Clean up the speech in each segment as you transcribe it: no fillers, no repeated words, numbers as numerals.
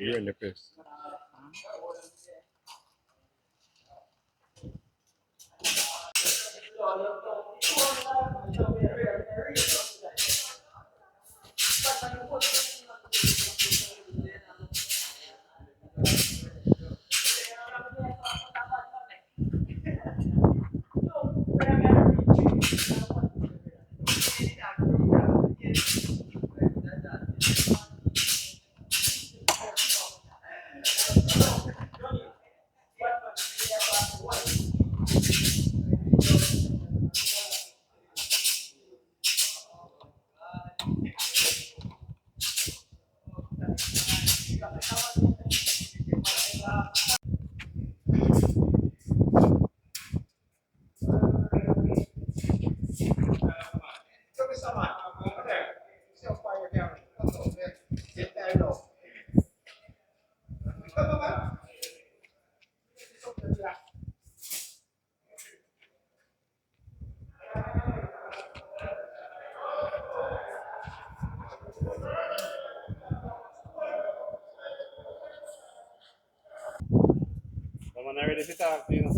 Really pissed. Someone ready to talk to you.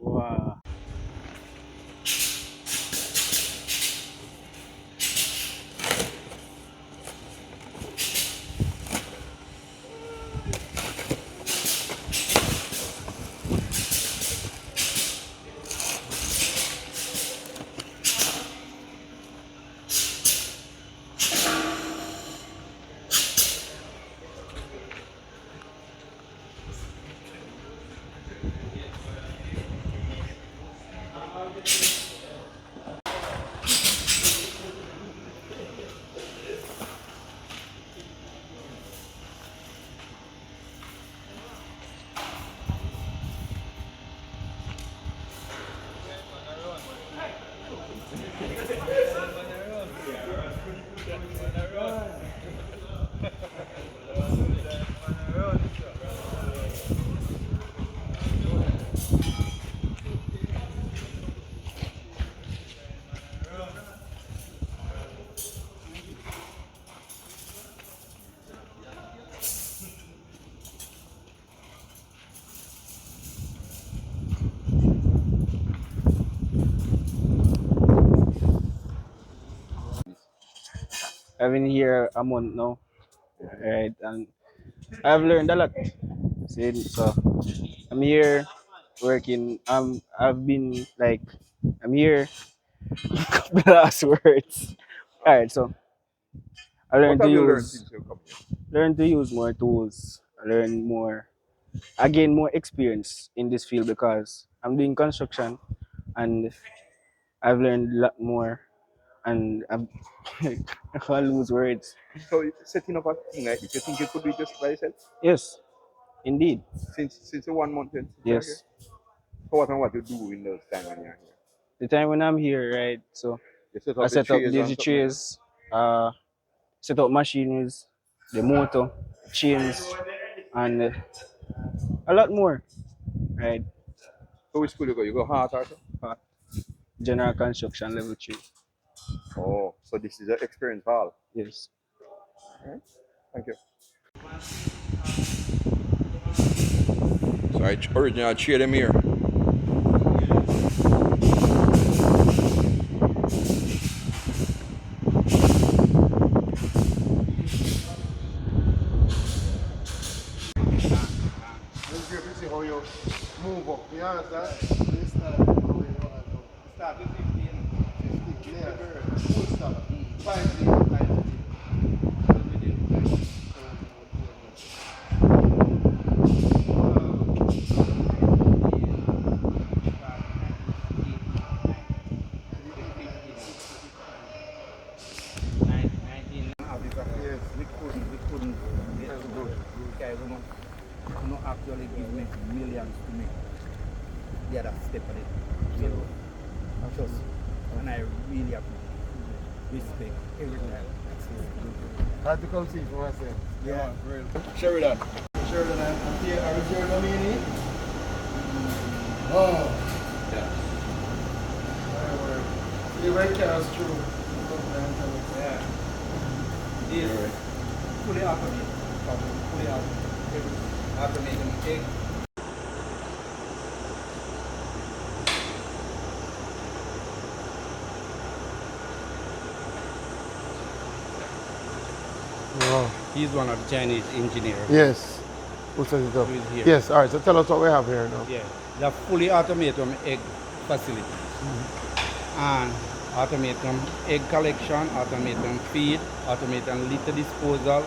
Wow. I've been here a month now, right? And I've learned a lot. See, so I'm here working. I've been like, I'm here. The last words. All right, so I What learned to have you learned use since you come here? learn to use more tools. I learn more. I gain more experience in this field because I'm doing construction and I've learned a lot more. And I can't lose words. So setting up a thing like this, you think you could do it just by yourself? Yes, indeed. Since the 1 month since you're here? Yes. So what and what you do in those time when you're here? The time when I'm here, right? So You set I up the set up chairs these and something like that? trays, set up machineries, the motor, chains, and a lot more, right? So which school you go? You go hard also? Uh, General construction level 3. Oh, so this is an experience hall. Yes. Alright, thank you. So I originally chair them here. It's great to see how you move up. You understand? This start from how you want to go. Start with 15. Yeah. Full stop. 5 actually give me millions to make the other step of it. So I trust and I really respect everything. Had to come see for myself. Yeah. Sheridan. Sheridan and here are you Domini? Oh. Yeah. You might carry us through. Yeah. This fully automated. Fully automated egg. Wow. He's one of the Chinese engineers. Yes. Who set it up? Who is here. Yes, alright, so tell us what we have here now. Yeah. The fully automated egg facility. And automated egg collection, automated feed, automated litter disposal,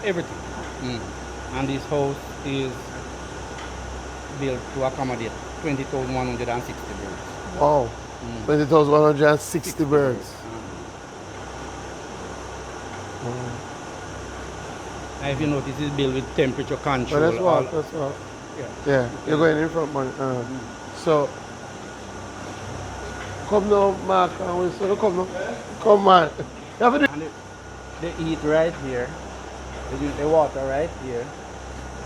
everything. And this house is built to accommodate 20,160 birds. Wow. 20,160 birds. And if you notice, it's built with temperature control. Well, let's walk, let's walk. Yeah. Yeah, you're going in front, man. So, come now, Mark, and we say, come now. Come, man. You have to do. And they eat right here. They drink the water right here.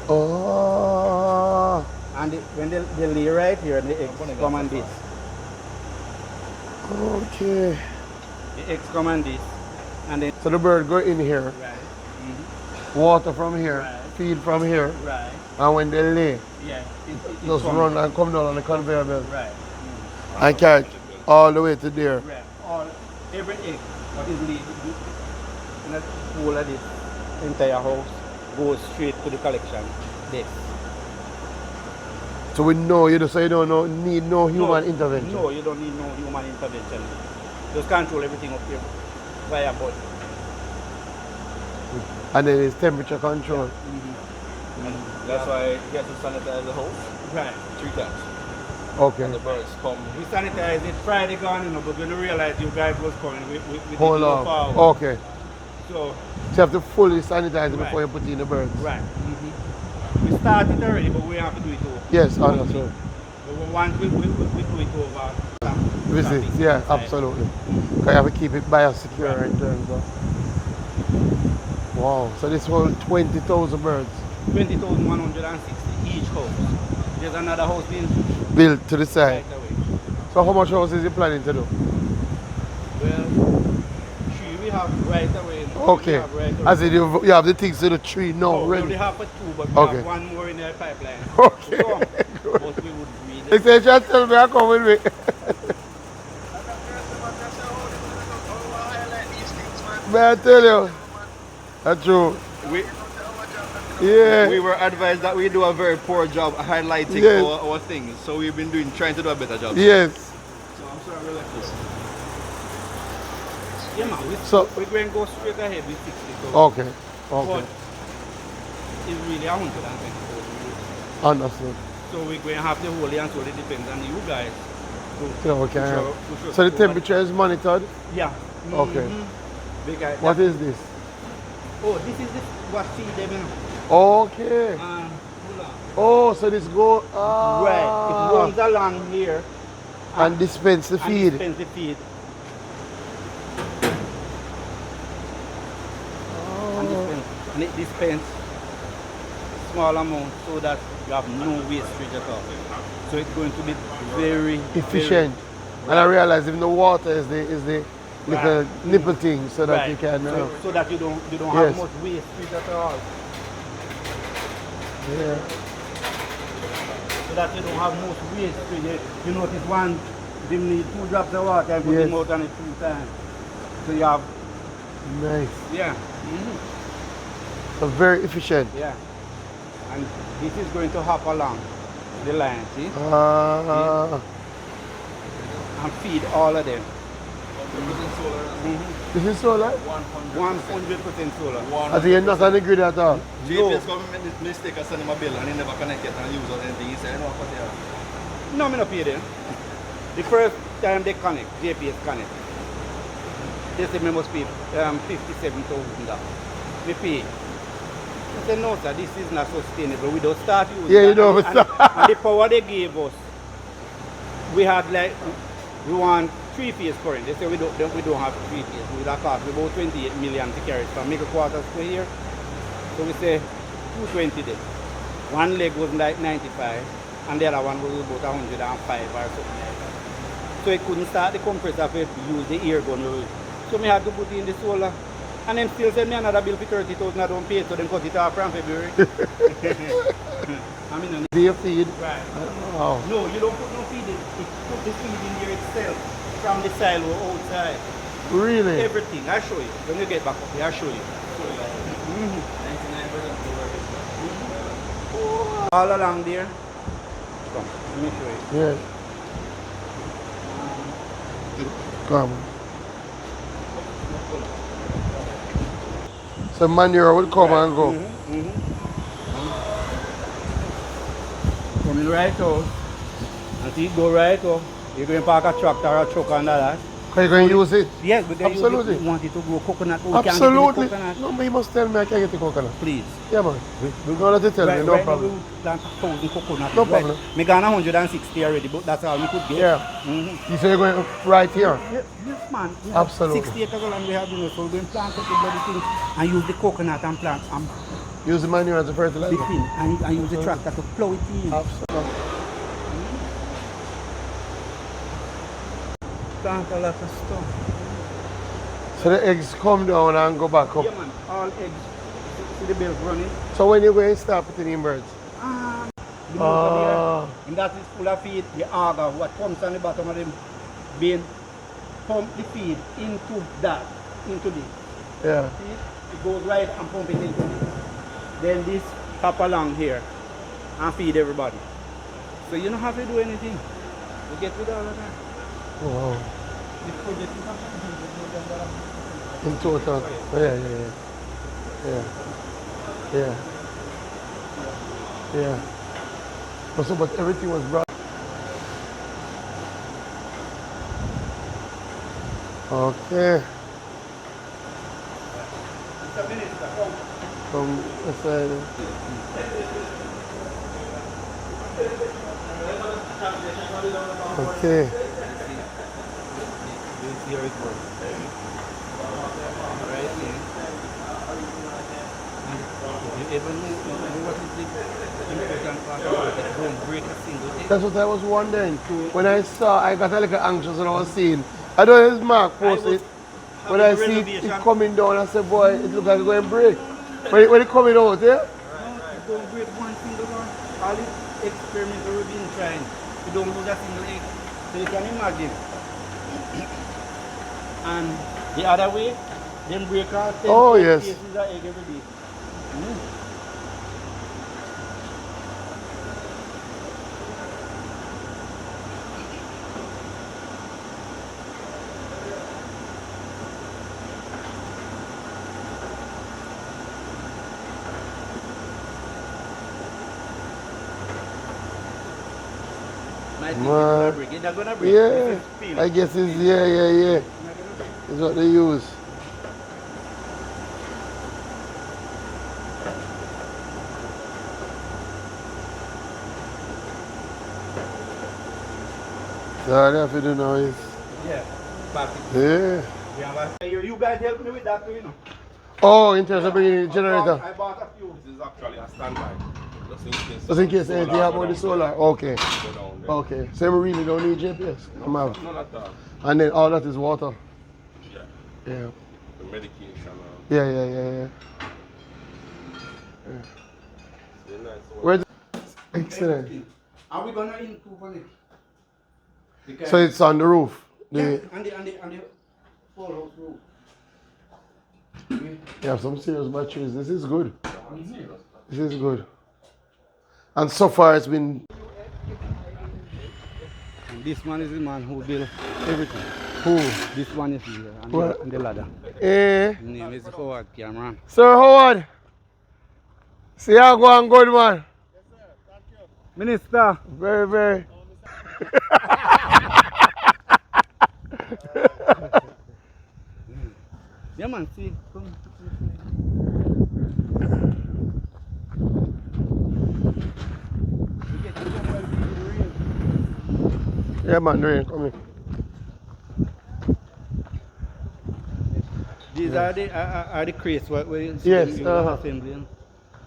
Oh. And when they lay right here, the eggs come on this. Okay. The eggs come on this. And then So the bird go in here, right. water from here, Right. feed from here, Right. and when they lay, Yeah. just run and come down on the conveyor belt Right. and catch all the way to there. Right. Every egg what is laid in the whole of this entire house goes straight to the collection desk. So we know you so you don't know, need no human intervention. No, you don't need no human intervention. Just control everything up here via body. And then it's temperature control. That's why you have to sanitize the house Right. 3 times. Okay. And the birds come. We sanitize it Friday gone, but when we realized you guys was coming, we Hold didn't go on. forward. Okay. So, So you have to fully sanitize it Right. before you put in the birds. right. We started already, but we have to do it over. Yes, understood. But once we do it over, Visit, yeah, absolutely. Because you have to keep it biosecure in terms of. Wow, so this whole 20,000 birds 20,160 each house. There's another house being built to the side. right away. So how much houses you planning to do? Well, three we have right away. Okay. We have right away. As in you have the things to the tree now No, we only ready. have for two, but we Okay. have one more in the pipeline. Okay. So, but we would read They it. say, just tell me I come with me. May I tell you? That's true. Yeah. We were advised that we do a very poor job highlighting Yes. our things, so we've been trying to do a better job. Yes. So I'm sorry we're like this. Yeah, man, we're going to go straight ahead with 60. Okay. But Okay. it's really 120. Understood. So we're going to have the whole and so it depends on you guys. Yeah, okay. Push us So the forward. temperature is monitored? Yeah. Okay. Because What is this? Oh, this is what feed them in. Okay. Hold on. Oh, so this go Right. It runs along here and dispense the and feed. dispense the feed. And it dispense small amount so that you have no wastage at all. So it's going to be very Efficient. And I realize even the water is the little Right. nipple thing so that you can so that you don't Yes. have much wastage at all. yeah. So that you don't have much wastage. You notice one they need 2 drops of water and put Yes. them out on it 2 times. So you have Nice. yeah. So very efficient. Yeah. And this is going to hop along the line, see? And feed all of them. This is solar? 100% solar. I think you're not on the grid at all. JPS government made the mistake of sending him a bill and he never connected and use or anything. He said, I know what they are. No, I'm not pay them. The first time they connect, JPS connect, they say me must pay $57,000. We pay I said, no, sir, this is not sustainable. We don't start using Yeah, you that. know, And the power they gave us, we had like, we want three-phase current. They say we don't have three-phase. We would have cost about 28 million to carry it from make a quarter square here. So we say 220 there. One leg was like 95, and the other one was about 105 or something like that. So it couldn't start the compressor if it use the air gun. So we had to put in the solar. And then still send me another bill for 30,000 I don't pay it, so then cut it off from February. I mean, do you feed? right. Oh. No, you don't put no feed in. It put the feed in here itself from the silo outside. Really? Everything. I'll show you. When you get back up here, I'll show you. All along there. Come, let me show you. Yeah. Come. So manure will come and go. Coming right out. And see it go right out. You're going to park a tractor or a truck under that. Are you going to use it? Yes, we can use Absolutely. it. We want it to grow coconut. We can't get Absolutely. the coconut. No, but you must tell me I can get the coconut. Please. Yeah, man. No, let it tell me, no right problem. Now we plant 1,000 coconut. No problem. Me gone 160 already, but that's all we could get. Yeah. Mm-hmm. You say you're going right here? Yes, man. We have Absolutely. 60 acres of land we have, so we're going to plant up the bloody thing and use the coconut and plant Use the manure as a fertilizer? big thing and use the tractor to plow it in. Absolutely. Plant a lot of stuff. So the eggs come down and go back up. Yeah, man. All eggs. See the bells running? So when you go and start putting in birds? The motor there, and that is full of feed, the auger, what comes on the bottom of the bin, pump the feed into that, into this. Yeah. See? It goes right and pump it into this. Then this pop along here and feed everybody. So you don't have to do anything. You get rid of all of that. Wow. This project is $100,000. In total. Yeah. Yeah. Yeah. But everything was brought. Okay. Mr. Minister, come. From the side. Okay. Here it goes. Right here. And you ever know what is the important part about it? Don't break a single egg. That's what I was wondering. When I saw, I got a little anxious when I was seeing. I don't know if Mark posted. When I see it coming down, I said, boy, it looks like it's going to break. When it coming out, yeah? No, it don't break one single one. All the experiments we've been trying, you don't lose a single egg. So you can imagine. And the other way, then break out 10 Oh, yes. pieces of egg every day. Man. It's not gonna break. Yeah. This is film. I guess it's, yeah. It's what they use. So all you have to do now is, Yeah. But yeah. you guys help me with that too, you know. Oh, in terms of bringing the generator. I bought a few. This is actually a standby. Just in case anything happen with the solar. Okay. Go down there. Okay. So we really don't need GPS. I'm out. None at all. And then all that is water. Yeah. Yeah. The medication. Yeah. Very nice. Where's excellent. Are we gonna improve on it? Because So it's on the roof. yeah, The, and the whole house roof. you have some serious batteries. This is good. This is good. And so far it's been And this man is the man who built everything. cool. This one is here What? and the ladder. Eh. His name is Howard Cameron. Sir Howard. See how go on good man. Minister. Very. Yeah man, see. Come. Yeah, man, rain coming. These are the crates what we see them Yes, use assembling.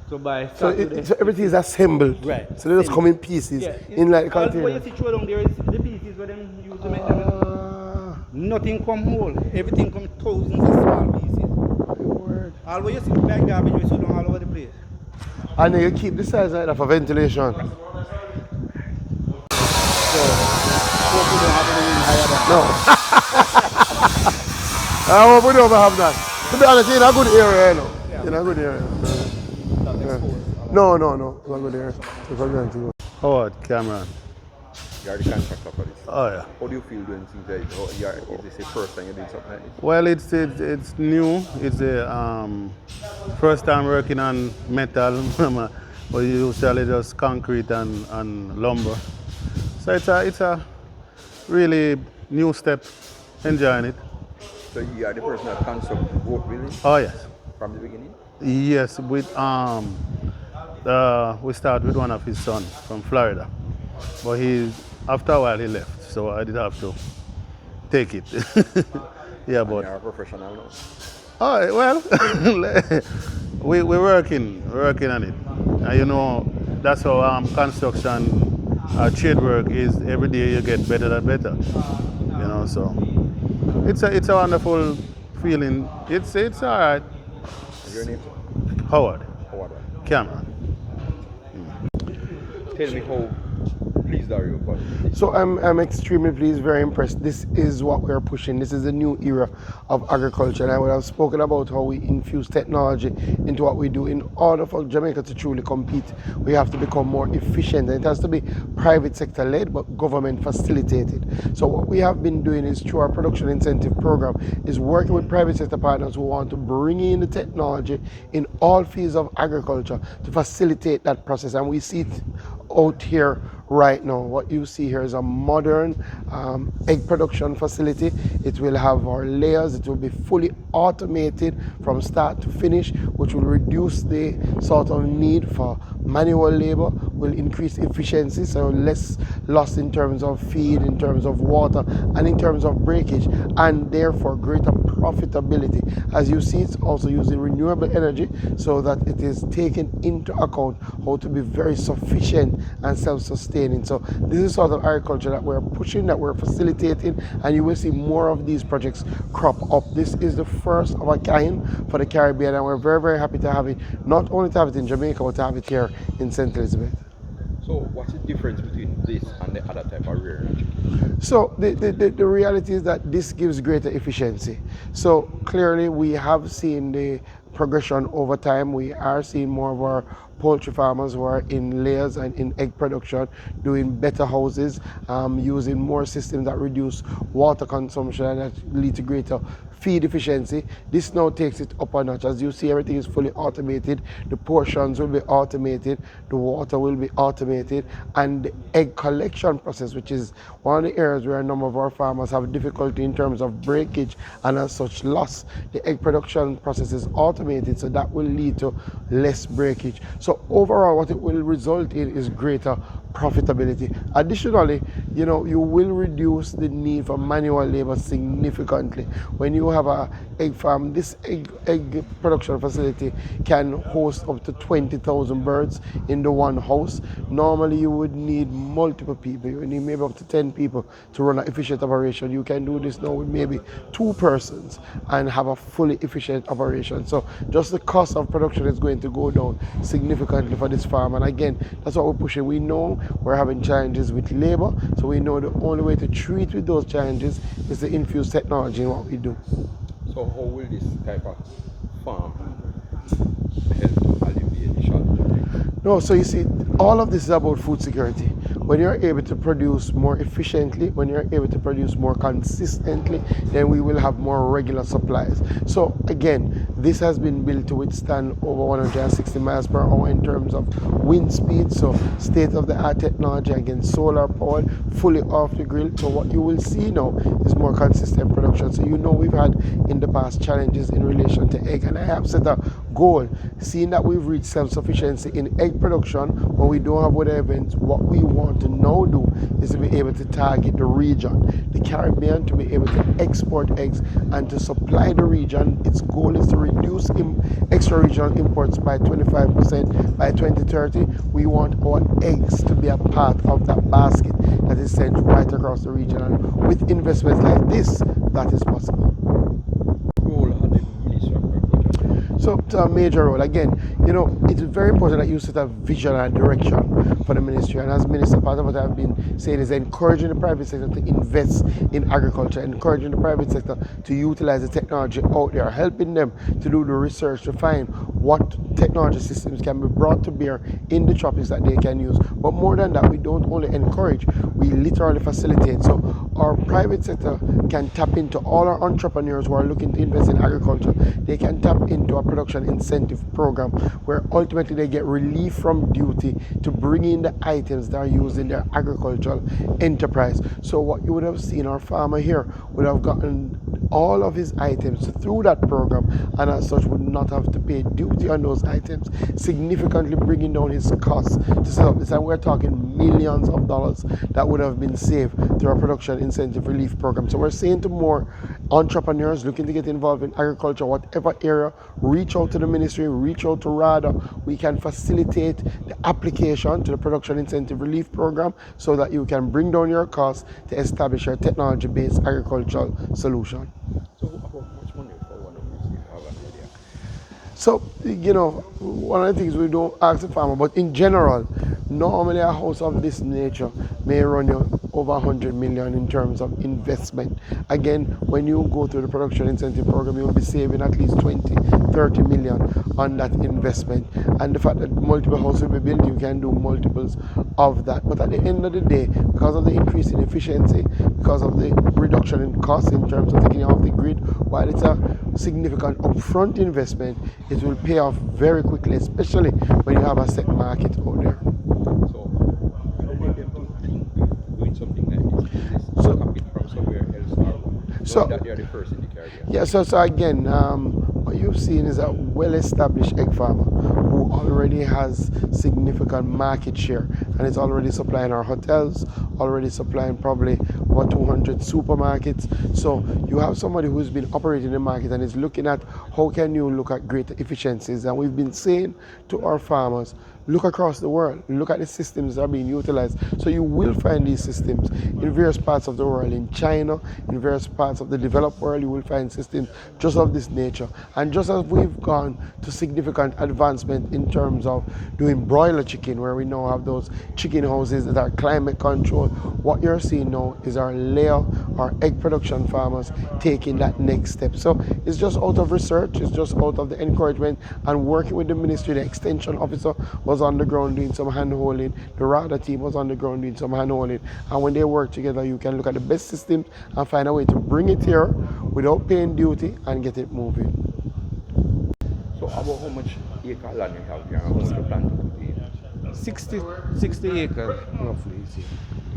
So by So, Saturday, so everything is assembled. right? So they just come in pieces Yeah. in like All what you containers. see through down there is the pieces where them use to make them. Nothing come whole. Everything come thousands of small pieces. Word. All what you see like garbage we see down all over the place. And then you keep the size like that for ventilation. So hope we don't have anything higher than No. I hope we don't have that. To be honest, in a good area, you know. In a good area. No, no. It's a good area. It's a good area. Howard Cameron. You are the contractor for this. Oh yeah. How do you feel doing things like this? Is this the first time you're doing something like this? Well, it's new. It's the first time working on metal. But usually just concrete and lumber. So it's a really new step. Enjoying it. So you are the person that construct the boat building Oh yes. from the beginning? Yes. We start with one of his sons from Florida, but after a while he left, so I did have to take it. Yeah, And but you're a professional now. oh well, we're working on it. And you know, that's how construction trade work is. Every day you get better and better. You know, so it's a wonderful feeling. It's all right. And your name? Howard Howard. Cameron. Tell me how pleased are you about it? So I'm extremely pleased, very impressed. This is what we're pushing. This is a new era of agriculture. And I would have spoken about how we infuse technology into what we do. In order for Jamaica to truly compete, we have to become more efficient. And it has to be private sector led, but government facilitated. So what we have been doing is through our production incentive program is working with private sector partners who want to bring in the technology in all fields of agriculture to facilitate that process. And we see it out here right now. What you see here is a modern egg production facility. It will have our layers. It will be fully automated from start to finish, which will reduce the sort of need for manual labor, will increase efficiency, so less loss in terms of feed, in terms of water, and in terms of breakage, and therefore greater profitability. As you see, it's also using renewable energy so that it is taken into account how to be very sufficient and self-sustaining. So this is sort of agriculture that we're pushing, that we're facilitating, and you will see more of these projects crop up. This is the first of a kind for the Caribbean, and we're very, very happy to have it, not only to have it in Jamaica, but to have it here in St. Elizabeth. So what's the difference between this and the other type of rearing chicken? So the reality is that this gives greater efficiency. So clearly we have seen the progression over time. We are seeing more of our poultry farmers who are in layers and in egg production doing better houses, using more systems that reduce water consumption and that lead to greater feed efficiency. This now takes it up a notch. As you see, everything is fully automated. The portions will be automated, the water will be automated, and the egg collection process, which is one of the areas where a number of our farmers have difficulty in terms of breakage and as such loss. The egg production process is automated, so that will lead to less breakage. So overall, what it will result in is greater profitability. Additionally, you will reduce the need for manual labor significantly. When you have a egg farm, this egg production facility can host up to 20,000 birds in the one house. Normally you would need multiple people. You would need maybe up to 10 people to run an efficient operation. You can do this now with maybe 2 persons and have a fully efficient operation. So just the cost of production is going to go down significantly for this farm. And again, that's what we're pushing. We know we're having challenges with labor, so we know the only way to treat with those challenges is to infuse technology in what we do. So how will this type of farm help to alleviate the shortage of eggs? No, so you see, all of this is about food security. When you're able to produce more efficiently, when you're able to produce more consistently, then we will have more regular supplies. So again, this has been built to withstand over 160 miles per hour in terms of wind speed, so state-of-the-art technology, again, solar power, fully off the grid. So what you will see now is more consistent production. So we've had in the past challenges in relation to egg, and I have set a goal, seeing that we've reached self-sufficiency in egg production, when we don't have weather events, what we want to now do is to be able to target the region, the Caribbean, to be able to export eggs and to supply the region. Its goal is to reduce extra-regional imports by 25% by 2030. We want our eggs to be a part of that basket that is sent right across the region, and with investments like this, that is possible. Role had the Minister of Agriculture. So it's a major role. Again, it's very important that you set a vision and direction for the ministry. And as minister, part of what I've been saying is encouraging the private sector to invest in agriculture, encouraging the private sector to utilize the technology out there, helping them to do the research to find what technology systems can be brought to bear in the tropics that they can use. But more than that, we don't only encourage, we literally facilitate. So our private sector can tap into all our entrepreneurs who are looking to invest in agriculture. They can tap into a production incentive program where ultimately they get relief from duty to bring in the items that are used in their agricultural enterprise. So what you would have seen, our farmer here would have gotten all of his items through that program, and as such would not have to pay duty on those items, significantly bringing down his costs to set up this. And we're talking millions of dollars that would have been saved through our production incentive relief program. So we're saying to more entrepreneurs looking to get involved in agriculture, whatever area, reach out to the ministry, reach out to RADA. We can facilitate the application to the production incentive relief program so that you can bring down your costs to establish your technology-based agricultural solution. So how much money for one of these, if you have an idea? So, one of the things we don't ask the farmer, but in general, normally a house of this nature may run you over 100 million in terms of investment. Again, when you go through the production incentive program, you'll be saving at least 20, 30 million on that investment. And the fact that multiple houses will be built, you can do multiples of that. But at the end of the day, because of the increase in efficiency, because of the reduction in cost in terms of taking it off the grid, while it's a significant upfront investment, it will pay off very quickly, especially when you have a set market out there. So how made them to think doing something like this? Is this So- copy from somewhere else, or So- knowing that they are the first in the Caribbean? Yeah, so again, what you've seen is a well-established egg farmer who already has significant market share, and is already supplying our hotels, already supplying probably about 200 supermarkets. So you have somebody who's been operating the market and is looking at how can you look at greater efficiencies. And we've been saying to our farmers, look across the world, look at the systems that are being utilized. So you will find these systems in various parts of the world. In China, in various parts of the developed world, you will find systems just of this nature. And just as we've gone to significant advancement in terms of doing broiler chicken, where we now have those chicken houses that are climate controlled, what you're seeing now is our layer, our egg production farmers taking that next step. So it's just out of research, it's just out of the encouragement and working with the ministry. The extension officer was on the ground doing some hand-holding, the RADA team was on the ground doing some hand-holding, and when they work together, you can look at the best systems and find a way to bring it here without paying duty and get it moving. So about how much acre land you have here and how much you plan to put in? 60 acres roughly.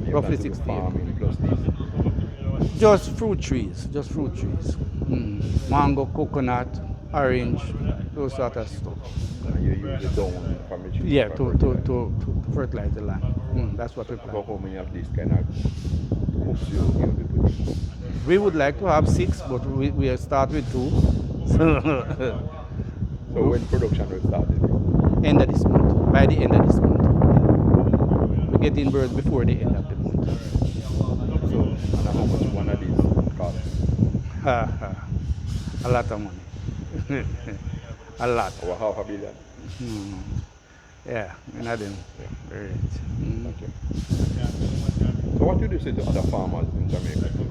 You Roughly plan to do 60 farming plus this. Just fruit trees. Mango, coconut, orange, those sort of stuff. And you use the down from the trees. Yeah, for to fertilize the land. That's what we About plan. how many of these kind of hooks you will be putting? We would like to have 6, but we start with 2. So when production will start? End of this month. By the end of this month. We get in birds before the end of the month. So and how much one of these cost? A lot of money. A lot. Over $500 million. Yeah, I didn't. Right. Okay. So what would you say to other farmers in Jamaica to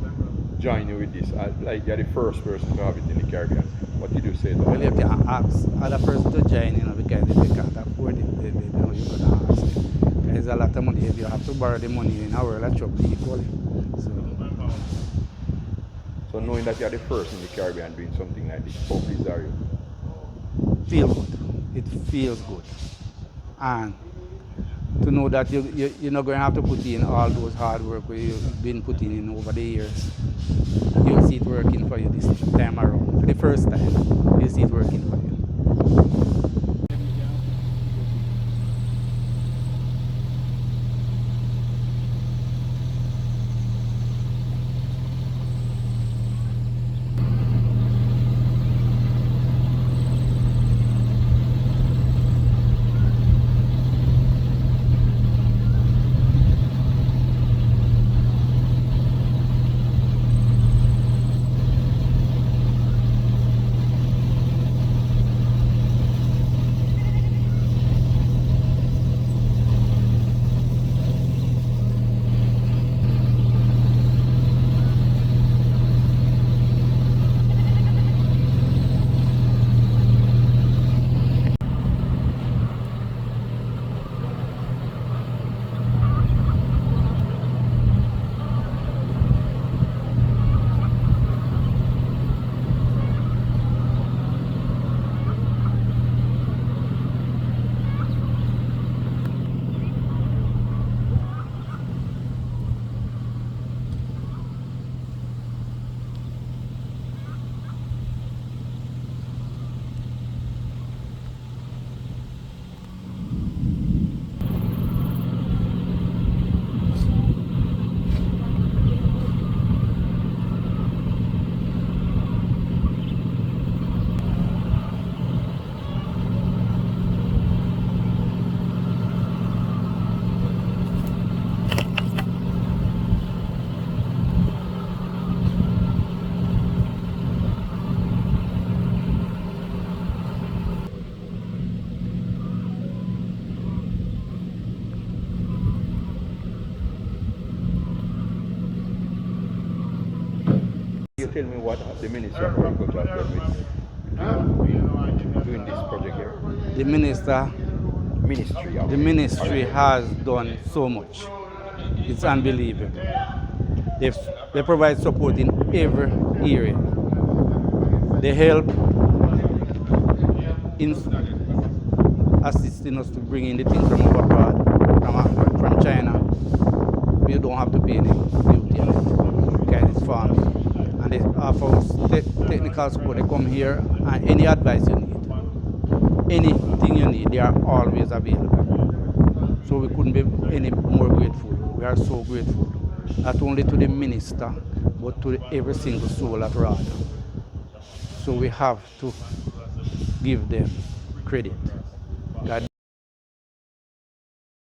join you with this? Like you're the first person to have it in the Caribbean. What did you say to Well, you others? have to ask other person to join, because if you can't afford it, you know, you could ask. There's a lot of money. If you have to borrow the money in our world, that's trouble equally. So knowing that you're the first in the Caribbean doing something like this, how pleased are you? Feel good. It feels good. And to know that you're not going to have to put in all those hard work you've been putting in over the years. You'll see it working for you this time around. For the first time, you'll see it working for you. You tell me what the Ministry of Agriculture has done with doing this project here? The minister, Ministry of the ministry has done so much. It's unbelievable. They provide support in every area. They help in assisting us to bring in the things from abroad, from China. We don't have to pay any duty on it because it's farming. And they offer us technical support. They come here and any advice you need, anything you need, they are always available. So we couldn't be any more grateful. We are so grateful, not only to the minister, but to every single soul at RADA. So we have to give them credit. God